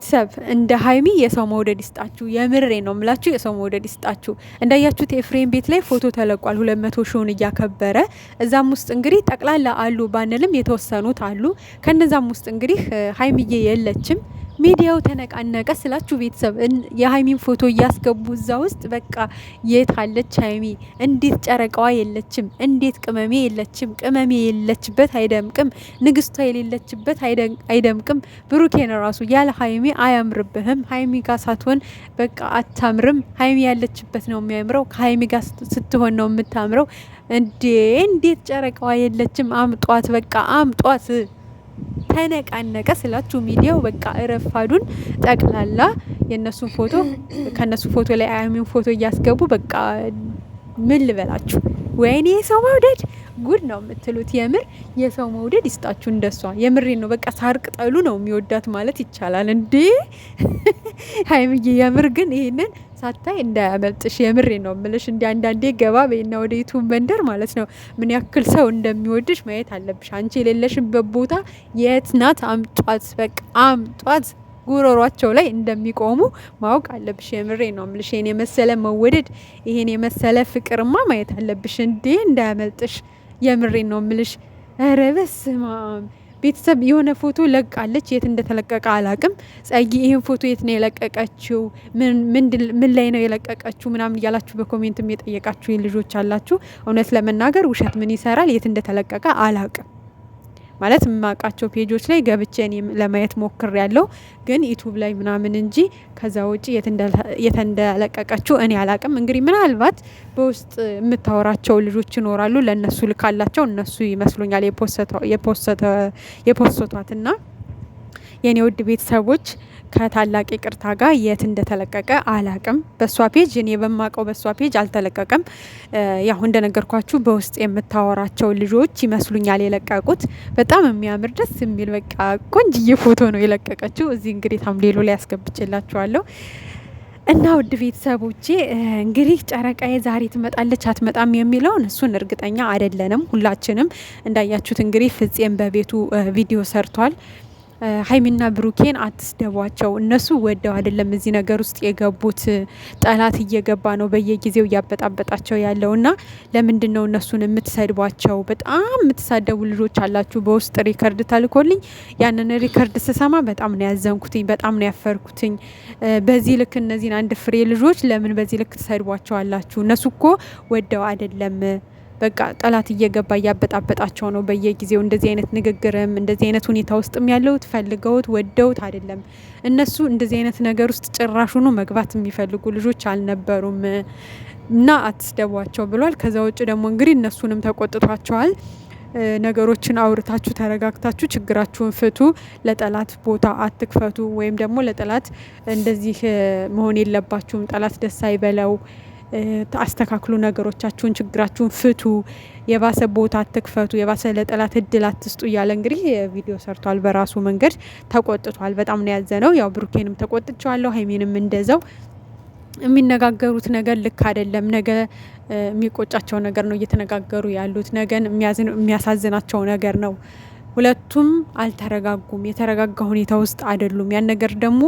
ቤተሰብ እንደ ሀይሚ የሰው መውደድ ይስጣችሁ። የምሬ ነው ምላችሁ፣ የሰው መውደድ ይስጣችሁ። እንዳያችሁት ኤፍሬም ቤት ላይ ፎቶ ተለቋል 200 ሺውን እያከበረ። እዛም ውስጥ እንግዲህ ጠቅላላ አሉ ባንልም የተወሰኑት አሉ። ከነዛም ውስጥ እንግዲህ ሀይሚዬ የለችም። ሚዲያው ተነቃነቀ ስላችሁ ቤተሰብ የሀይሚን ፎቶ እያስገቡ እዛ ውስጥ በቃ የት አለች ሀይሚ? እንዴት ጨረቃዋ የለችም? እንዴት ቅመሜ የለችም? ቅመሜ የለችበት አይደምቅም፣ ንግስቷ የሌለችበት አይደምቅም። ብሩኬን ራሱ ያለ ሀይሚ አያምርብህም። ሀይሚ ጋር ሳትሆን በቃ አታምርም። ሀይሚ ያለችበት ነው የሚያምረው፣ ከሀይሚ ጋር ስትሆን ነው የምታምረው። እንዴት ጨረቃዋ የለችም? አምጧት፣ በቃ አምጧት። ተነቃነቀ ስላችሁ ሚዲያው በቃ እረፋዱን ጠቅላላ የነሱን ፎቶ ከነሱ ፎቶ ላይ አያሚን ፎቶ እያስገቡ በቃ ምን ልበላችሁ፣ ወይኔ የሰው መውደድ ጉድ ነው የምትሉት። የምር የሰው መውደድ ይስጣችሁ እንደሷ። የምሬን ነው። በቃ ሳር ቅጠሉ ነው የሚወዳት ማለት ይቻላል እንዴ ሀይሚዬ። የምር ግን ይሄንን ሳታይ እንዳያመልጥሽ። የምሬ ነው የምልሽ። እንዲ አንዳንዴ ገባ በይና ወደ ዩቱብ መንደር ማለት ነው ምን ያክል ሰው እንደሚወድሽ ማየት አለብሽ። አንቺ የሌለሽበት ቦታ የት ናት? አምጧት፣ በቃ አምጧት። ጉሮሯቸው ላይ እንደሚቆሙ ማወቅ አለብሽ። የምሬ ነው የምልሽ። ይሄን የመሰለ መወደድ፣ ይሄን የመሰለ ፍቅርማ ማየት አለብሽ እንዴ እንዳያመልጥሽ። የምሬን ነው የምልሽ። ኧረ በስመ አብ ቤተሰብ የሆነ ፎቶ ለቃለች። የት እንደተለቀቀ አላቅም። ጸጊ ይህን ፎቶ የት ነው የለቀቀችው? ምን ላይ ነው የለቀቀችው? ምናምን እያላችሁ በኮሜንትም የጠየቃችሁ ልጆች አላችሁ። እውነት ለመናገር ውሸት ምን ይሰራል? የት እንደተለቀቀ አላቅም። ማለት የማውቃቸው ፔጆች ላይ ገብቼ ለማየት ሞክር ያለው ግን ዩቱብ ላይ ምናምን እንጂ ከዛ ውጭ የት እንደለቀቀችው እኔ አላቅም። እንግዲህ ምናልባት በውስጥ የምታወራቸው ልጆች ይኖራሉ። ለእነሱ ልካላቸው እነሱ ይመስሉኛል የፖስቷትና የኔ ውድ ቤተሰቦች ከታላቅ ይቅርታ ጋር የት እንደተለቀቀ አላቅም። በሷ ፔጅ እኔ በማቀው በሷ ፔጅ አልተለቀቀም። ያው እንደነገርኳችሁ በውስጥ የምታወራቸው ልጆች ይመስሉኛል የለቀቁት። በጣም የሚያምር ደስ የሚል በቃ ቆንጅዬ ፎቶ ነው የለቀቀችው። እዚህ እንግዲህ ታምሌሎ ላይ ያስገብችላችኋለሁ። እና ውድ ቤተሰቦቼ እንግዲህ ጨረቃዬ ዛሬ ትመጣለች አትመጣም የሚለውን እሱን እርግጠኛ አይደለንም። ሁላችንም እንዳያችሁት እንግዲህ ፍፄም በቤቱ ቪዲዮ ሰርቷል። ሀይሚና ብሩኬን አትስደቧቸው። እነሱ ወደው አይደለም እዚህ ነገር ውስጥ የገቡት። ጠላት እየገባ ነው በየጊዜው እያበጣበጣቸው ያለውና ለምንድን ነው እነሱን የምትሰድቧቸው? በጣም የምትሳደቡ ልጆች አላችሁ። በውስጥ ሪከርድ ተልኮልኝ ያንን ሪከርድ ስሰማ በጣም ነው ያዘንኩትኝ፣ በጣም ነው ያፈርኩትኝ። በዚህ ልክ እነዚህን አንድ ፍሬ ልጆች ለምን በዚህ ልክ ትሰድቧቸው አላችሁ? እነሱ እኮ ወደው አይደለም በቃ ጠላት እየገባ እያበጣበጣቸው ነው በየጊዜው። እንደዚህ አይነት ንግግርም እንደዚህ አይነት ሁኔታ ውስጥም ያለው ፈልገውት ወደውት አይደለም። እነሱ እንደዚህ አይነት ነገር ውስጥ ጭራሹኑ መግባት የሚፈልጉ ልጆች አልነበሩም። እና አትስደቧቸው ብሏል። ከዛ ውጭ ደግሞ እንግዲህ እነሱንም ተቆጥቷቸዋል። ነገሮችን አውርታችሁ ተረጋግታችሁ ችግራችሁን ፍቱ። ለጠላት ቦታ አትክፈቱ። ወይም ደግሞ ለጠላት እንደዚህ መሆን የለባችሁም። ጠላት ደስ አይበለው። አስተካክሉ፣ ነገሮቻችሁን፣ ችግራችሁን ፍቱ። የባሰ ቦታ አትክፈቱ፣ የባሰ ለጠላት እድል አትስጡ እያለ እንግዲህ ቪዲዮ ሰርቷል። በራሱ መንገድ ተቆጥቷል። በጣም ነው ያዘነው። ያው ብሩኬንም ተቆጥቼዋለሁ፣ ሀይሜንም እንደዛው። የሚነጋገሩት ነገር ልክ አይደለም። ነገ የሚቆጫቸው ነገር ነው እየተነጋገሩ ያሉት። ነገን የሚያሳዝናቸው ነገር ነው። ሁለቱም አልተረጋጉም። የተረጋጋ ሁኔታ ውስጥ አይደሉም። ያን ነገር ደግሞ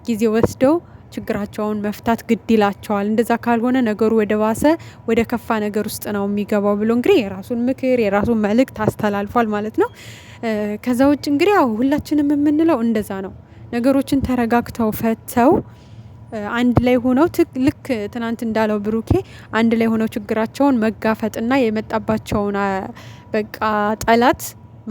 ጊዜ ወስደው ችግራቸውን መፍታት ግድ ይላቸዋል። እንደዛ ካልሆነ ነገሩ ወደ ባሰ ወደ ከፋ ነገር ውስጥ ነው የሚገባው ብሎ እንግዲህ የራሱን ምክር የራሱን መልእክት አስተላልፏል ማለት ነው። ከዛ ውጭ እንግዲህ ያው ሁላችንም የምንለው እንደዛ ነው። ነገሮችን ተረጋግተው ፈተው አንድ ላይ ሆነው ልክ ትናንት እንዳለው ብሩኬ አንድ ላይ ሆነው ችግራቸውን መጋፈጥና የመጣባቸውን በቃ ጠላት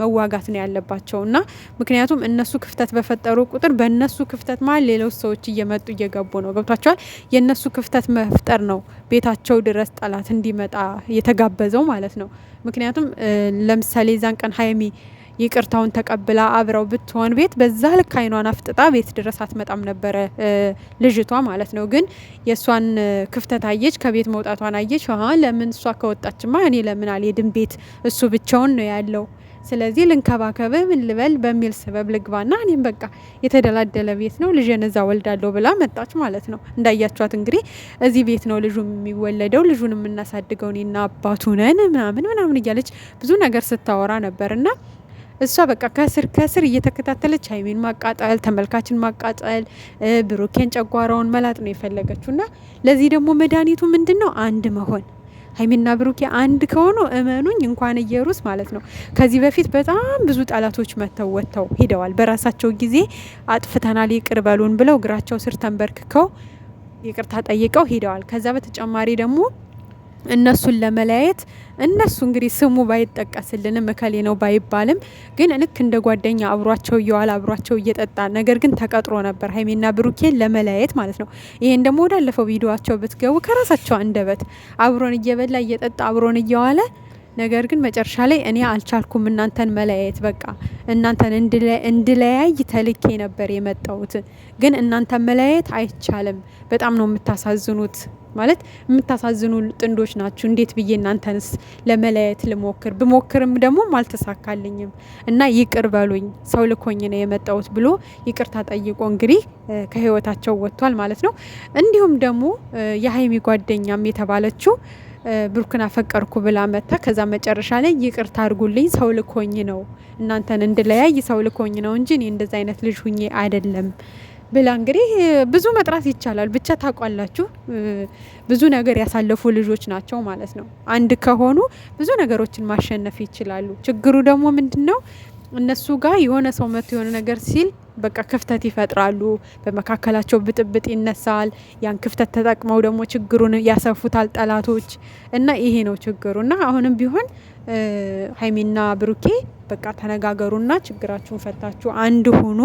መዋጋት ነው ያለባቸው። እና ምክንያቱም እነሱ ክፍተት በፈጠሩ ቁጥር በእነሱ ክፍተት መሀል ሌሎች ሰዎች እየመጡ እየገቡ ነው። ገብቷቸዋል። የእነሱ ክፍተት መፍጠር ነው ቤታቸው ድረስ ጠላት እንዲመጣ የተጋበዘው ማለት ነው። ምክንያቱም ለምሳሌ ዛን ቀን ሀይሚ ይቅርታውን ተቀብላ አብረው ብትሆን ቤት በዛ ልክ አይኗን አፍጥጣ ቤት ድረስ አትመጣም ነበረ ልጅቷ ማለት ነው። ግን የእሷን ክፍተት አየች፣ ከቤት መውጣቷን አየች። ለምን እሷ ከወጣችማ እኔ ለምን አልሄድም ቤት እሱ ብቻውን ነው ያለው፣ ስለዚህ ልንከባከብ ምን ልበል በሚል ሰበብ ልግባና እኔም በቃ የተደላደለ ቤት ነው ልጅን እዛ ወልዳለሁ ብላ መጣች ማለት ነው። እንዳያችኋት እንግዲህ እዚህ ቤት ነው ልጁ የሚወለደው፣ ልጁን የምናሳድገው እኔና አባቱ ነን ምናምን እያለች ብዙ ነገር ስታወራ ነበርና እሷ በቃ ከስር እየተከታተለች ሀይሚን ማቃጠል፣ ተመልካችን ማቃጠል፣ ብሩኬን ጨጓራውን መላጥ ነው የፈለገችው። እና ለዚህ ደግሞ መድኃኒቱ ምንድን ነው? አንድ መሆን። ሀይሚና ብሩኬ አንድ ከሆኑ እመኑኝ እንኳን እየሩስ ማለት ነው። ከዚህ በፊት በጣም ብዙ ጠላቶች መጥተው ወጥተው ሄደዋል። በራሳቸው ጊዜ አጥፍተናል ይቅር በሉን ብለው እግራቸው ስር ተንበርክከው ይቅርታ ጠይቀው ሄደዋል። ከዛ በተጨማሪ ደግሞ እነሱን ለመለያየት እነሱ እንግዲህ ስሙ ባይጠቀስልንም እከሌ ነው ባይባልም ግን ልክ እንደ ጓደኛ አብሯቸው እየዋለ አብሯቸው እየጠጣ ነገር ግን ተቀጥሮ ነበር ሀይሚና ብሩኬን ለመለያየት ማለት ነው። ይሄን ደግሞ ወዳለፈው ቪዲዮቸው ብትገቡ ከራሳቸው አንደበት አብሮን እየበላ እየጠጣ አብሮን እየዋለ ነገር ግን መጨረሻ ላይ እኔ አልቻልኩም እናንተን መለያየት፣ በቃ እናንተን እንድለያይ ተልኬ ነበር የመጣሁት፣ ግን እናንተን መለያየት አይቻልም፣ በጣም ነው የምታሳዝኑት፣ ማለት የምታሳዝኑ ጥንዶች ናችሁ፣ እንዴት ብዬ እናንተንስ ለመለያየት ልሞክር፣ ብሞክርም ደግሞ አልተሳካልኝም እና ይቅር በሉኝ፣ ሰው ልኮኝ ነው የመጣሁት ብሎ ይቅርታ ጠይቆ እንግዲህ ከህይወታቸው ወጥቷል ማለት ነው። እንዲሁም ደግሞ የሀይሚ ጓደኛም የተባለችው ብሩክን አፈቀርኩ ብላ መታ ከዛ መጨረሻ ላይ ይቅርታ አድርጉልኝ ሰው ልኮኝ ነው እናንተን እንድለያይ ሰው ልኮኝ ነው እንጂ እኔ እንደዛ አይነት ልጅ ሁኜ አይደለም ብላ እንግዲህ ብዙ መጥራት ይቻላል። ብቻ ታውቋላችሁ ብዙ ነገር ያሳለፉ ልጆች ናቸው ማለት ነው። አንድ ከሆኑ ብዙ ነገሮችን ማሸነፍ ይችላሉ። ችግሩ ደግሞ ምንድነው? እነሱ ጋር የሆነ ሰው መጥቶ የሆነ ነገር ሲል በቃ ክፍተት ይፈጥራሉ። በመካከላቸው ብጥብጥ ይነሳል። ያን ክፍተት ተጠቅመው ደግሞ ችግሩን ያሰፉታል ጠላቶች እና ይሄ ነው ችግሩ። እና አሁንም ቢሆን ሀይሚና ብሩኬ በቃ ተነጋገሩና ችግራችሁን ፈታችሁ አንድ ሁኑ።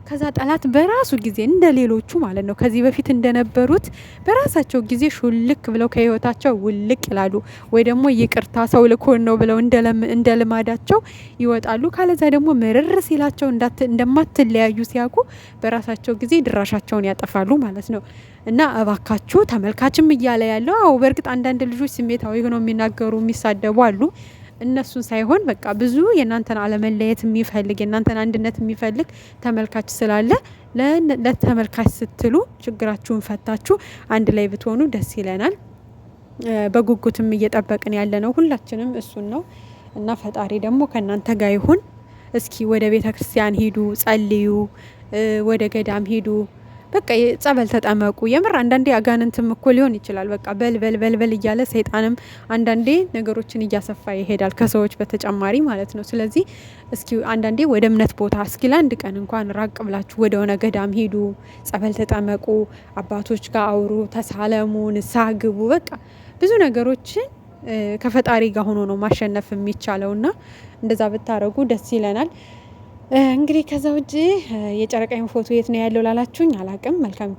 ከዛ ጠላት በራሱ ጊዜ እንደ ሌሎቹ ማለት ነው ከዚህ በፊት እንደነበሩት በራሳቸው ጊዜ ሹልክ ብለው ከህይወታቸው ውልቅ ይላሉ። ወይ ደግሞ ይቅርታ ሰው ልኮን ነው ብለው እንደ ልማዳቸው ይወጣሉ። ካለዛ ደግሞ ምርር ሲላቸው እንደማትለያዩ ሲያውቁ በራሳቸው ጊዜ ድራሻቸውን ያጠፋሉ ማለት ነው። እና እባካችሁ ተመልካችም እያለ ያለው አዎ፣ በእርግጥ አንዳንድ ልጆች ስሜታዊ ሆነው የሚናገሩ የሚሳደቡ አሉ። እነሱን ሳይሆን በቃ ብዙ የእናንተን አለመለየት የሚፈልግ የእናንተን አንድነት የሚፈልግ ተመልካች ስላለ ለተመልካች ስትሉ ችግራችሁን ፈታችሁ አንድ ላይ ብትሆኑ ደስ ይለናል። በጉጉትም እየጠበቅን ያለ ነው ሁላችንም እሱን ነው። እና ፈጣሪ ደግሞ ከእናንተ ጋር ይሁን። እስኪ ወደ ቤተ ክርስቲያን ሂዱ፣ ጸልዩ፣ ወደ ገዳም ሂዱ፣ በቃ ጸበል ተጠመቁ። የምር አንዳንዴ አጋንንትም እኮ ሊሆን ይችላል። በቃ በል እያለ ሰይጣንም አንዳንዴ ነገሮችን እያሰፋ ይሄዳል ከሰዎች በተጨማሪ ማለት ነው። ስለዚህ እስኪ አንዳንዴ ወደ እምነት ቦታ እስኪ ለአንድ ቀን እንኳን ራቅ ብላችሁ ወደ ሆነ ገዳም ሂዱ፣ ጸበል ተጠመቁ፣ አባቶች ጋር አውሩ፣ ተሳለሙ፣ ንስሐ ግቡ። በቃ ብዙ ነገሮችን ከፈጣሪ ጋር ሆኖ ነው ማሸነፍ የሚቻለውና እንደዛ ብታረጉ ደስ ይለናል። እንግዲህ ከዛ ውጭ የጨረቃዬን ፎቶ የት ነው ያለው ላላችሁኝ አላቅም። መልካም